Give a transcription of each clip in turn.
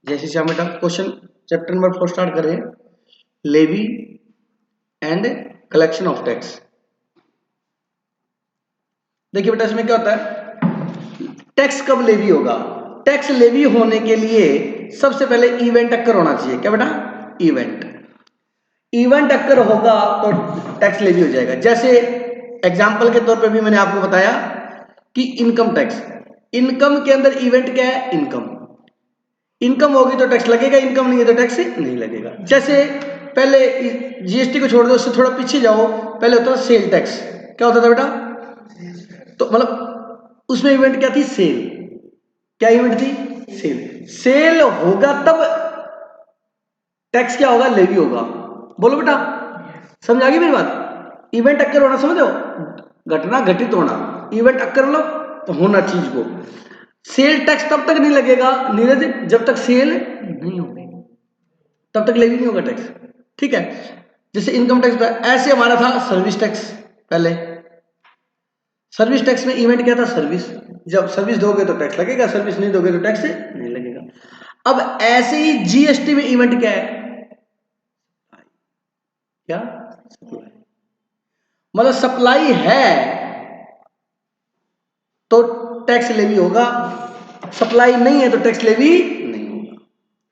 जैसे से हम बेटा क्वेश्चन चैप्टर नंबर 4 स्टार्ट करें, levy and collection of tax. देखिए बेटा इसमें क्या होता है, टैक्स कब लेवी होगा? टैक्स लेवी होने के लिए सबसे पहले इवेंट अक्कर होना चाहिए। क्या बेटा? इवेंट अक्कर होगा तो टैक्स लेवी हो जाएगा। जैसे एग्जांपल के तौर पे भी मैंने आपको बताया कि इनकम टैक्स, इनकम के अंदर इवेंट क्या है? इनकम होगी तो टैक्स लगेगा, इनकम नहीं है तो टैक्स नहीं लगेगा। जैसे पहले जीएसटी को छोड़ दो, उससे थोड़ा पीछे जाओ, पहले होता था सेल टैक्स। क्या होता था बेटा? तो मतलब उसमें इवेंट क्या थी? सेल। क्या इवेंट थी? सेल। सेल होगा तब टैक्स क्या होगा? लेवी होगा। बोलो बेटा, समझ आ गई मेरी बात? इवेंट अक्कर होना, समझो, घटना घटित होना, इवेंट अक्कर मतलब होना चीज को। सेल टैक्स तब तक नहीं लगेगा नीरज जब तक सेल नहीं होगी, तब तक लेवी नहीं होगा टैक्स। ठीक है? जैसे इनकम टैक्स था, ऐसे हमारा था सर्विस टैक्स। पहले सर्विस टैक्स में इवेंट क्या था? सर्विस। जब सर्विस दोगे तो टैक्स लगेगा, सर्विस नहीं दोगे तो टैक्स नहीं लगेगा। अब ऐसे ही जीएसटी में इवेंट क्या है? क्या? मतलब सप्लाई है तो टैक्स लेवी होगा, सप्लाई नहीं है तो टैक्स लेवी नहीं होगा।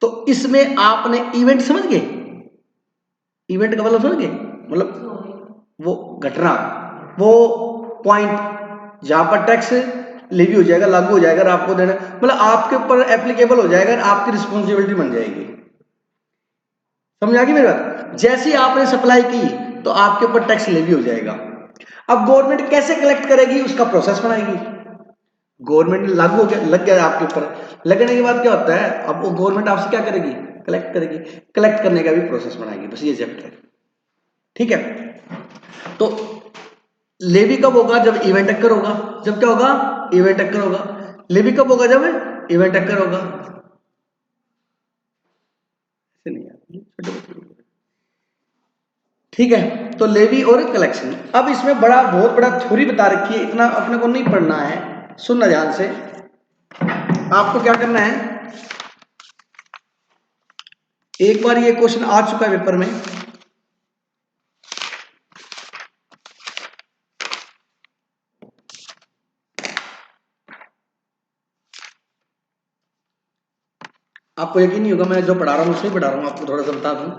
तो इसमें आपने इवेंट समझ गए? इवेंट का मतलब समझ गए? मतलब वो घटना, वो पॉइंट जहां पर टैक्स लेवी हो जाएगा, लागू हो जाएगा और आपको देना, मतलब आपके ऊपर एप्लीकेबल हो जाएगा और आपकी रिस्पॉन्सिबिलिटी बन जाएगी। समझ आ गई मेरी बात? जैसे ही आपने सप्लाई की तो आपके ऊपर टैक्स लेवी हो जाएगा। अब गवर्नमेंट कैसे कलेक्ट करेगी? उसका प्रोसेस बनाएगी। गवर्नमेंट लागू हो गया, लग गया आपके ऊपर, लगने के बाद क्या होता है, अब वो गवर्नमेंट आपसे क्या करेगी? कलेक्ट करेगी। कलेक्ट करने का भी प्रोसेस बनाएगी। बस ये चैप्टर है। ठीक है? तो लेवी कब होगा? जब इवेंट अक्कर होगा। जब क्या होगा? इवेंट अक्कर होगा। लेवी कब होगा? जब इवेंट अक्कर होगा। ठीक है? तो लेवी और कलेक्शन। अब इसमें बहुत बड़ा थ्योरी बता रखी है, इतना अपने को नहीं पढ़ना है, सुनना ध्यान से। आपको क्या करना है, एक बार ये क्वेश्चन आ चुका है पेपर में, आपको यकीन नहीं होगा, मैं जो पढ़ा रहा हूँ उसमें पढ़ा रहा हूँ, आपको थोड़ा सा बता दूं,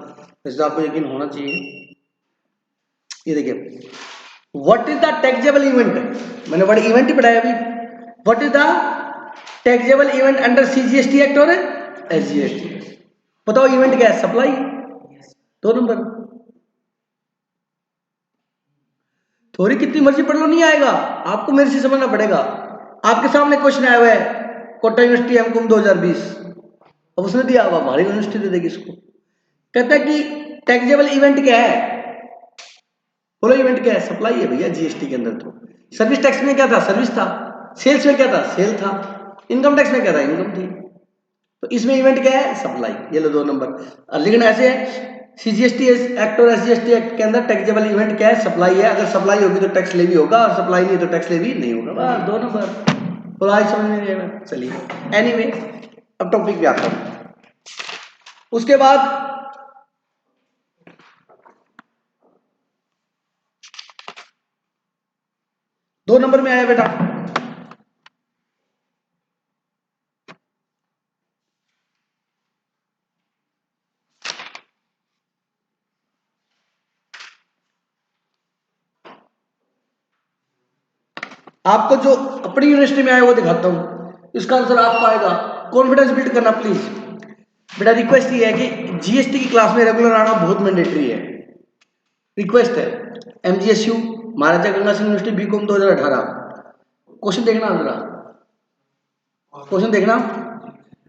इससे आपको यकीन होना चाहिए। ये देखिए, what is the taxable event, मैंने वर्ड इवेंट ही पढ़ाया अभी। What is the taxable event under CGST act और एसजीएसटी? बताओ इवेंट क्या है? सप्लाई। 2 नंबर। थोड़ी कितनी मर्जी पढ़ लो नहीं आएगा, आपको मेरे से समझना पड़ेगा। आपके सामने क्वेश्चन आया हुआ है, कोटा यूनिवर्सिटी एमकॉम 2020, अब उसने दिया हुआ, हमारी यूनिवर्सिटी दे देगी इसको। कहता है कि टैक्सेबल इवेंट क्या है? बोलो इवेंट क्या है? सप्लाई है भैया जीएसटी के अंदर। तो सर्विस टैक्स में क्या था? सर्विस था। सेल्स में क्या था? सेल था। इनकम टैक्स में क्या था? इनकम थी। तो इसमें इवेंट क्या है? सप्लाई। ये लो 2 नंबर। लेकिन ऐसे सीजीएसटी एक्ट और एसजीएसटी एक्ट के अंदर टैक्सेबल इवेंट क्या है? सप्लाई है। अगर सप्लाई होगी तो टैक्स लेवी होगा, और सप्लाई नहीं तो टैक्स लेवी नहीं होगा। बस 2 नंबर। तो आज समझ में नहीं आएगा, चलिए एनीवे अब टॉपिक पे आता हूं। उसके बाद दो नंबर में आया बेटा, आपको जो अपनी यूनिवर्सिटी में आया वो दिखाता हूं, इसका आंसर आपको आएगा। कॉन्फिडेंस बिल्ड करना प्लीज बेटा। रिक्वेस्ट ये है कि जीएसटी की क्लास में रेगुलर आना बहुत मैंडेटरी है, रिक्वेस्ट है। MGSU Maharaja Ganga Singh university BCom 2018। Question देखना जरा, क्वेश्चन देखना,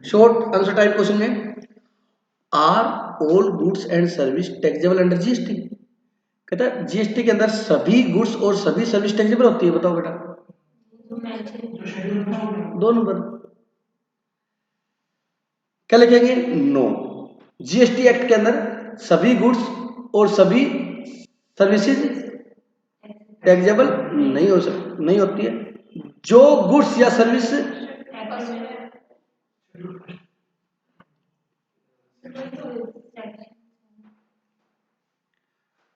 शॉर्ट आंसर टाइप क्वेश्चन में, are all goods and service taxable under GST? कहता है जीएसटी के अंदर सभी गुड्स और सभी सर्विस टैक्सेबल होती है? बताओ बेटा। 2 नंबर। क्या लिखेंगे? नो। जीएसटी एक्ट के अंदर सभी गुड्स और सभी सर्विसेज टैक्सेबल नहीं होती है। जो गुड्स या सर्विस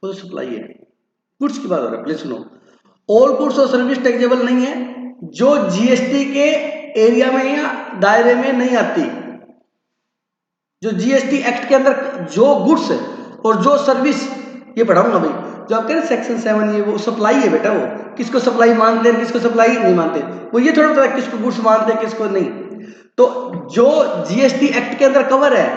वो तो सप्लाई है। गुड्स की बात हो रहा है, प्लीज सुनो। ऑल गुड्स और सर्विस टैक्सेबल नहीं है जो जीएसटी के एरिया में या दायरे में नहीं आती। जो जीएसटी एक्ट के अंदर जो गुड्स और जो सर्विस, ये पढ़ाऊंगा भाई, जो आप कह रहे सेक्शन 7 ये वो सप्लाई है बेटा, वो किसको सप्लाई मानते हैं किसको सप्लाई नहीं मानते, वो ये थोड़ा पता है किसको गुड्स मानते हैं किसको नहीं। तो जो जीएसटी एक्ट के अंदर कवर है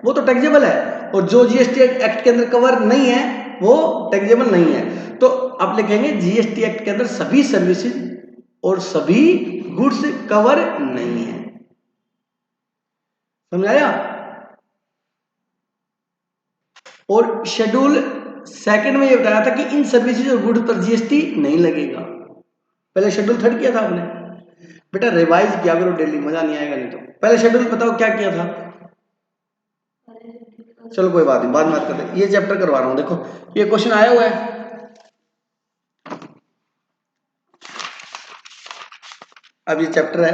वो तो टैक्सेबल है, और जो जीएसटी एक्ट के अंदर कवर नहीं है वो टैक्सेबल नहीं है। तो आप लिखेंगे जीएसटी एक्ट के अंदर सभी सर्विसेज और सभी गुड्स कवर नहीं है। समझाया? और शेड्यूल सेकंड में ये बताया था कि इन सर्विसेज और गुड्स पर जीएसटी नहीं लगेगा। पहले शेड्यूल थर्ड किया था आपने, बेटा रिवाइज किया करो डेली, मजा नहीं आएगा नहीं तो। पहले शेड्यूल बताओ क्या किया था। चलो कोई बात नहीं, बाद में बात करते हैं। ये चैप्टर करवा रहा हूं, देखो ये क्वेश्चन आया हुआ है। अब ये चैप्टर है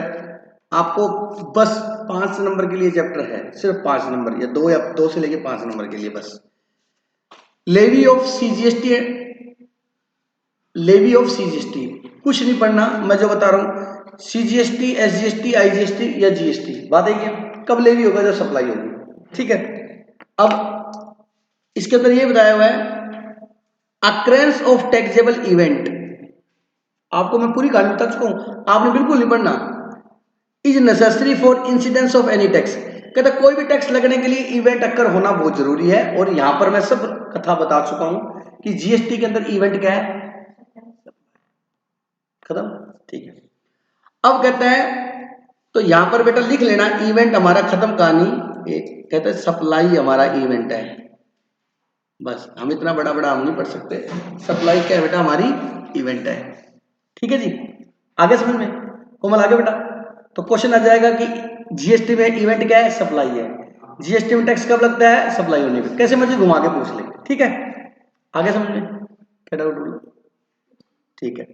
आपको बस 5 नंबर के लिए चैप्टर है, सिर्फ 5 नंबर, या 2 या 2 से लेके 5 नंबर के लिए बस। Levy of CGST, levy of CGST कुछ नहीं पढ़ना, मैं जो बता रहा हूं सीजीएसटी, एसजीएसटी, आईजीएसटी या जीएसटी, बात है कब लेवी होगा, जब सप्लाई होगी, ठीक है। अब इसके अंदर ये बताया हुआ है अक्रेंस ऑफ टैक्सेबल इवेंट, आपको मैं पूरी कहानी बता चुका हूं, आपने बिल्कुल नहीं पढ़ना। Is necessary for incidence of any tax, कहता कोई भी टैक्स लगने के लिए इवेंट अक्कर होना बहुत जरूरी है, और यहां पर मैं सब कथा बता चुका हूं कि जीएसटी के अंदर इवेंट क्या है, खत्म, ठीक है। अब कहता है तो यहां पर बेटा लिख लेना इवेंट हमारा खत्म कहानी, एक कहता है सप्लाई हमारा इवेंट है, बस हम इतना बड़ा बड़ा हम नहीं पढ़ सकते, सप्लाई क्या है बेटा हमारी इवेंट है, ठीक है जी। आगे समझ में कोमल, आगे बेटा। तो क्वेश्चन आ जाएगा कि जीएसटी में इवेंट क्या है, सप्लाई है। जीएसटी में टैक्स कब लगता है, सप्लाई होने पे, कैसे मर्जी घुमा के पूछ ले, ठीक है। आगे समझ में क्या डाउट बोलो, ठीक है।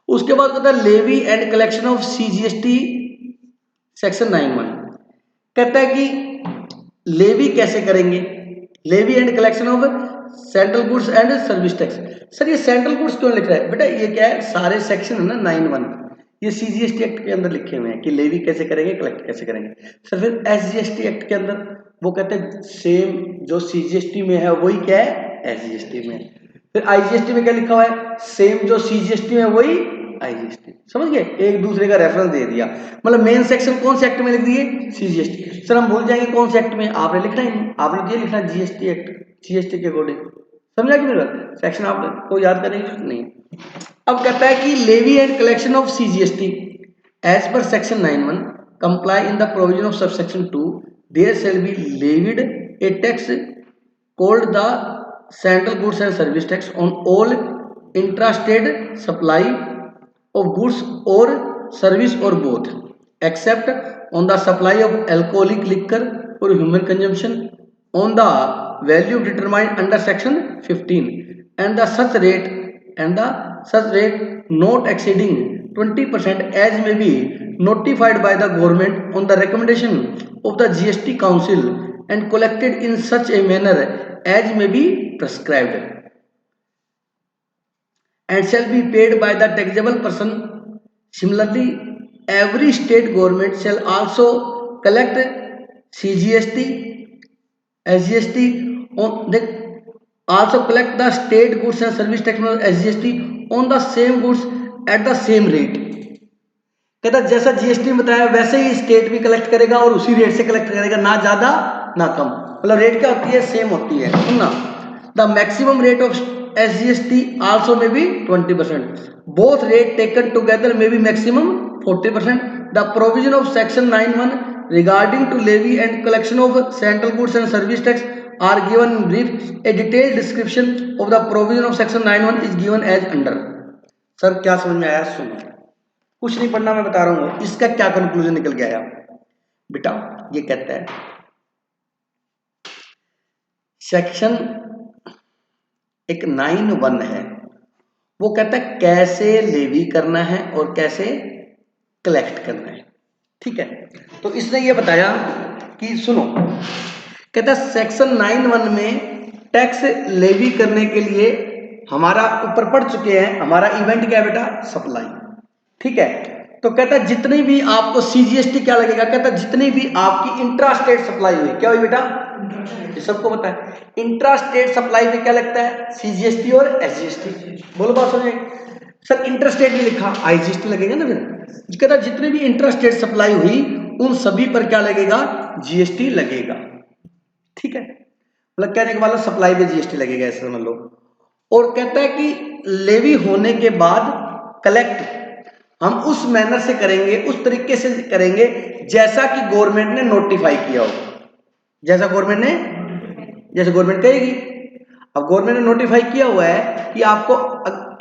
उसके बाद कहता है levy and collection of CGST section 9(1), कहता है कि लेवी कैसे करेंगे, levy and collection of central goods and service tax. Sir ये सेंट्रल गुड्स क्यों लिख रहा है बेटा, ये क्या है सारे सेक्शन है ना 9(1), ये सीजीएसटी एक्ट के अंदर लिखे हुए हैं कि लेवी कैसे करेंगे, कलेक्ट कैसे करेंगे। सर फिर एसजीएसटी एक्ट के अंदर वो कहते हैं सेम जो सीजीएसटी में है वही क्या है एसजीएसटी में। फिर आईजीएसटी में क्या लिखा हुआ है, सेम जो सीजीएसटी में वही आईजीएसटी। समझ गए, एक दूसरे का रेफरेंस दे दिया, मतलब मेन सेक्शन कौन से एक्ट में लिख दिए, सीजीएसटी। सर हम भूल जाएंगे कौन से एक्ट में, आपने लिखना ही नहीं, आपने ये लिखना जीएसटी एक्ट, जीएसटी के अकॉर्डिंग। समझा कि मेरा सेक्शन आपको याद करने की जरूरत नहीं। अब कहता है कि levy and collection of CGST as per section 9(1) comply in the provision of subsection 2, there shall be levied a tax called the central goods and service tax on all intrastate supply of goods or service or both, except on the supply of alcoholic liquor for human consumption on the value determined under section 15, and the such rate not exceeding 20% as may be notified by the government on the recommendation of the GST Council and collected in such a manner as may be prescribed, and shall be paid by the taxable person. Similarly, every state government shall also collect CGST, SGST on the also collect the state goods and service tax SGST on the same goods at the same rate. कहता जैसा GST में बताया वैसे ही state भी collect करेगा और उसी rate से कलेक्ट करेगा, ना ज्यादा ना कम। मतलब रेट क्या होती है, सेम होती है। सुनना, the maximum rate of SGST also may be 20%. Both rate taken together may be maximum 40%. The provision of section 9(1) regarding to levy and collection of central goods and service tax are given in brief. A detailed description of the provision of section 9(1) is given as under. Sir क्या समझ में आया, सुनो, कुछ नहीं पढ़ना, मैं बता रहा हूं इसका क्या कंक्लूजन निकल के आया बेटा। ये कहता है सेक्शन एक 9(1) है, वो कहता है कैसे लेवी करना है और कैसे कलेक्ट करना है, ठीक है। तो इसने ये बताया कि सुनो, कहता है सेक्शन 9(1) में टैक्स लेवी करने के लिए हमारा ऊपर पढ़ चुके हैं, हमारा इवेंट क्या है बेटा, सप्लाई। ठीक है, तो कहता है जितनी भी आपको सीजीएसटी क्या लगेगा, कहता है जितनी भी आपकी इंट्रा स्टेट सप्लाई हुई, क्या हुई बेटा, ये सबको पता है। इंट्रा स्टेट सप्लाई पे क्या लगता है, सीजीएसटी और एसजीएसटी। बोलो बात समझे सर, इंटर स्टेट नहीं लिखा, आईजीएसटी लगेगा ना। फिर कहता है जितनी भी इंट्रा स्टेट सप्लाई हुई उन सभी पर क्या लगेगा, जीएसटी लगेगा। ठीक है, मतलब कहने के बाद सप्लाई पे जीएसटी लगेगा, ऐसे समझ लो। और कहता है कि लेवी होने के बाद कलेक्ट हम उस मैनर से करेंगे, उस तरीके से करेंगे जैसा कि गवर्नमेंट ने नोटिफाई किया हो। जैसा गवर्नमेंट ने, जैसे गवर्नमेंट कहेगी। अब गवर्नमेंट ने नोटिफाई किया हुआ है कि आपको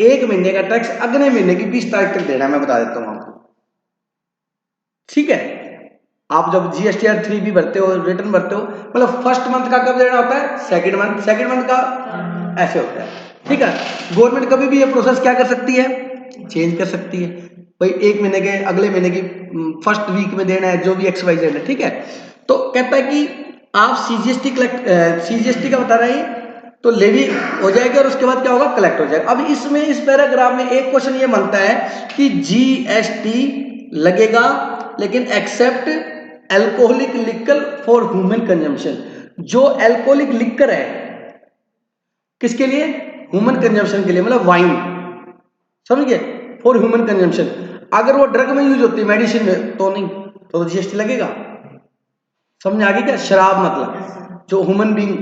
एक महीने का टैक्स अगले महीने की 20 तारीख तक देना है, मैं बता देता हूं आपको। ठीक है, आप जब जीएसटीआर 3 भी भरते हो, रिटर्न भरते हो, मतलब फर्स्ट मंथ का कब देना होता है, सेकंड मंथ का ऐसे होता है। ठीक है, गवर्नमेंट कभी भी ये प्रोसेस क्या कर सकती है, चेंज कर सकती है। भाई एक महीने के अगले महीने की फर्स्ट वीक में देना है, जो भी XYZ है। ठीक है, तो कहता है कि आप सीजीएसटी का बता रहे हैं, तो लेवी हो जाएगी और उसके बाद क्या होगा, कलेक्ट हो जाएगा। अब इसमें इस पैराग्राफ में एक क्वेश्चन ये बनता है कि जीएसटी लगेगा लेकिन except alcoholic liquor for human consumption. जो अल्कोहलिक लिकर है किसके लिए, ह्यूमन कंजम्पशन के लिए, मतलब वाइन, समझ गए, फॉर ह्यूमन कंजम्पशन। अगर वो ड्रग में यूज होती है, मेडिसिन में, तो नहीं, तो जीएसटी लगेगा। समझ आ गई क्या, शराब मतलब जो ह्यूमन बीइंग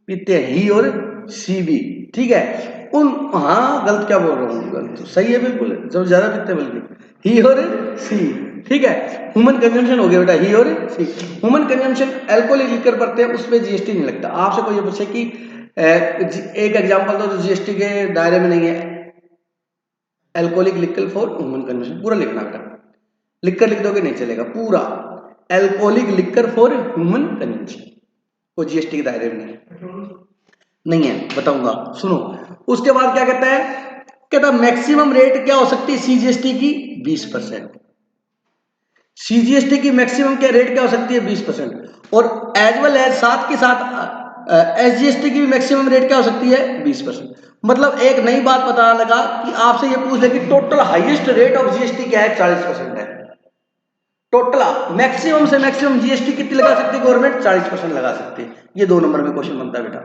पीते हैं, ही और सी भी। ठीक है, उन, हाँ गलत क्या बोल रहा हूँ, गलत तो सही है बिल्कुल, जब ज्यादा पीते हैं बल्कि, ही और सी। ठीक है, ह्यूमन कंजम्पशन हो गया बेटा, ही और सी। ह्यूमन कंजम्पशन अल्कोहलिक लिकर पड़ते हैं, उसमें जीएसटी नहीं लगता। आपसे कोई ये पूछे कि एक एग्जांपल दो जो जीएसटी के दायरे में नहीं है, alcoholic liquor for human consumption, पूरा लिखना बेटा, लिखकर लिख दोगे नहीं चलेगा, पूरा alcoholic liquor for human consumption, वो जीएसटी के दायरे में नहीं है, बताऊंगा सुनो। उसके बाद क्या कहता है, कहता है मैक्सिमम रेट क्या हो सकती है सीजीएसटी की, 20%। सीजीएसटी की मैक्सिमम क्या रेट क्या हो सकती है, 20%। और एज वेल एज साथ के साथ एसजीएसटी की भी मैक्सिमम रेट क्या हो सकती है, 20%। मतलब एक नई बात पता लगा कि आपसे ये पूछ ले कि total highest rate of GST क्या है, 40% है। टोटल मैक्सिमम से मैक्सिमम जीएसटी कितनी लगा सकती है गवर्नमेंट, 40% लगा सकती है। ये 2 नंबर में क्वेश्चन बनता है बेटा।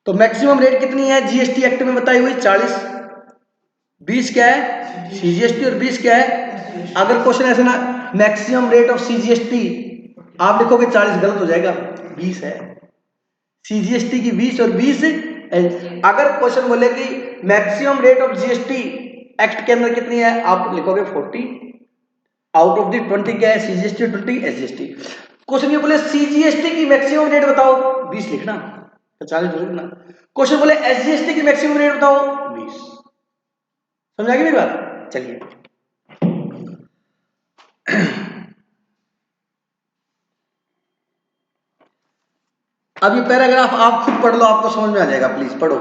तो मैक्सिमम रेट कितनी है जीएसटी एक्ट में बताई हुई, 40। 20 क्या है सीजीएसटी और 20 क्या है। अगर क्वेश्चन ऐसे ना, मैक्सिमम रेट ऑफ सीजीएसटी आप लिखोगे 40, गलत हो जाएगा, 20 है सीजीएसटी की, 20 और 20। अगर क्वेश्चन बोले कि maximum rate of GST act के अंदर कितनी है, आप लिखोगे 40। आउट ऑफ दी 20 क्या है, सीजीएसटी 20 एसजीएसटी। क्वेश्चन ये बोले सीजीएसटी की मैक्सिमम रेट बताओ, 20 लिखना, 40 लिखना। क्वेश्चन बोले एसजीएसटी की मैक्सिमम रेट बताओ, 20। समझ आ गई मेरी बात, चलिए। अब ये पैराग्राफ आप खुद पढ़ लो, आपको समझ में आ जाएगा, प्लीज पढ़ो,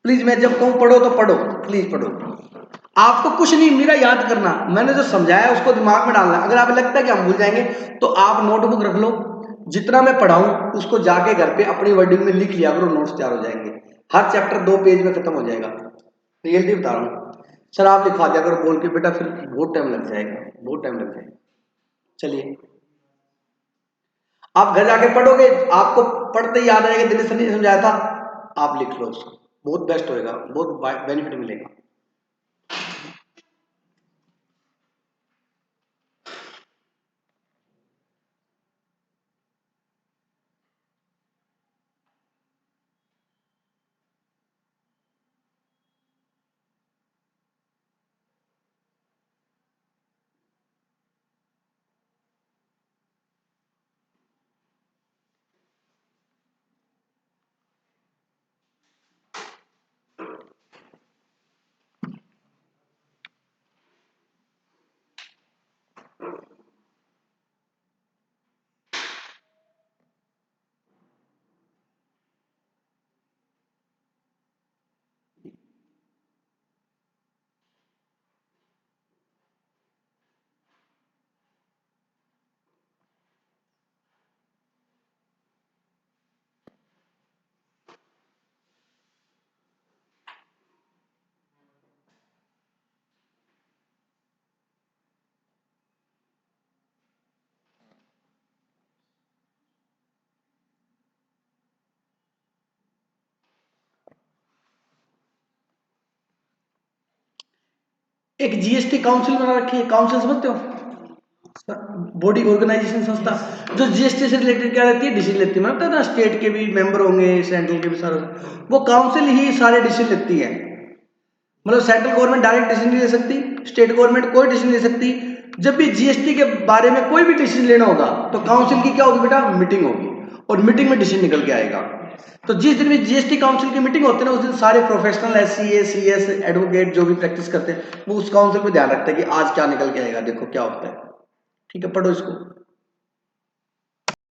प्लीज। मैं जब कहूं पढ़ो तो पढ़ो, प्लीज पढ़ो। आपको कुछ नहीं मेरा याद करना, मैंने जो समझाया उसको दिमाग में डालना। अगर आपको लगता है कि हम भूल जाएंगे तो आप नोटबुक रख लो, जितना मैं पढ़ाऊं उसको जाके घर पे अपनी वर्डिंग में लिख लिया करो, नोट्स तैयार हो जाएंगे। हर चैप्टर 2 पेज में खत्म हो जाएगा, रियलिटी बता रहा हूं। सर आप लिखवा दिया करो बोल के बेटा, फिर बहुत टाइम लग जाएगा, बहुत टाइम लग जाएगा। चलिए, आप घर जाके पढ़ोगे, आपको पढ़ते ही याद आएगा, दिनेश सर ने समझाया था, आप लिख लो उसको, बहुत बेस्ट होएगा, बहुत बेनिफिट मिलेगा। एक जीएसटी काउंसिल बना रखी है, काउंसिल समझते हो, बॉडी ऑर्गेनाइजेशन संस्था, जो जीएसटी से रिलेटेड क्या रहती है, डिसीजन लेती है। मतलब ना स्टेट के भी मेंबर होंगे, सेंट्रल के भी सारे, वो काउंसिल ही सारे डिसीजन लेती है। मतलब सेंट्रल गवर्नमेंट डायरेक्ट डिसीजन नहीं ले सकती, स्टेट गवर्नमेंट कोई डिसीजन ले सकती। जब भी जीएसटी के बारे में कोई भी डिसीजन लेना होगा तो काउंसिल की क्या होगी बेटा, मीटिंग होगी, और मीटिंग में डिसीजन निकल के आएगा। तो जिस दिन भी जीएसटी काउंसिल की मीटिंग होती है ना, उस दिन सारे प्रोफेशनल एससीए सीएस एडवोकेट जो भी प्रैक्टिस करते हैं वो उस काउंसिल पे ध्यान रखते हैं कि आज क्या निकल के आएगा, देखो क्या होता है। ठीक है, पढ़ो इसको।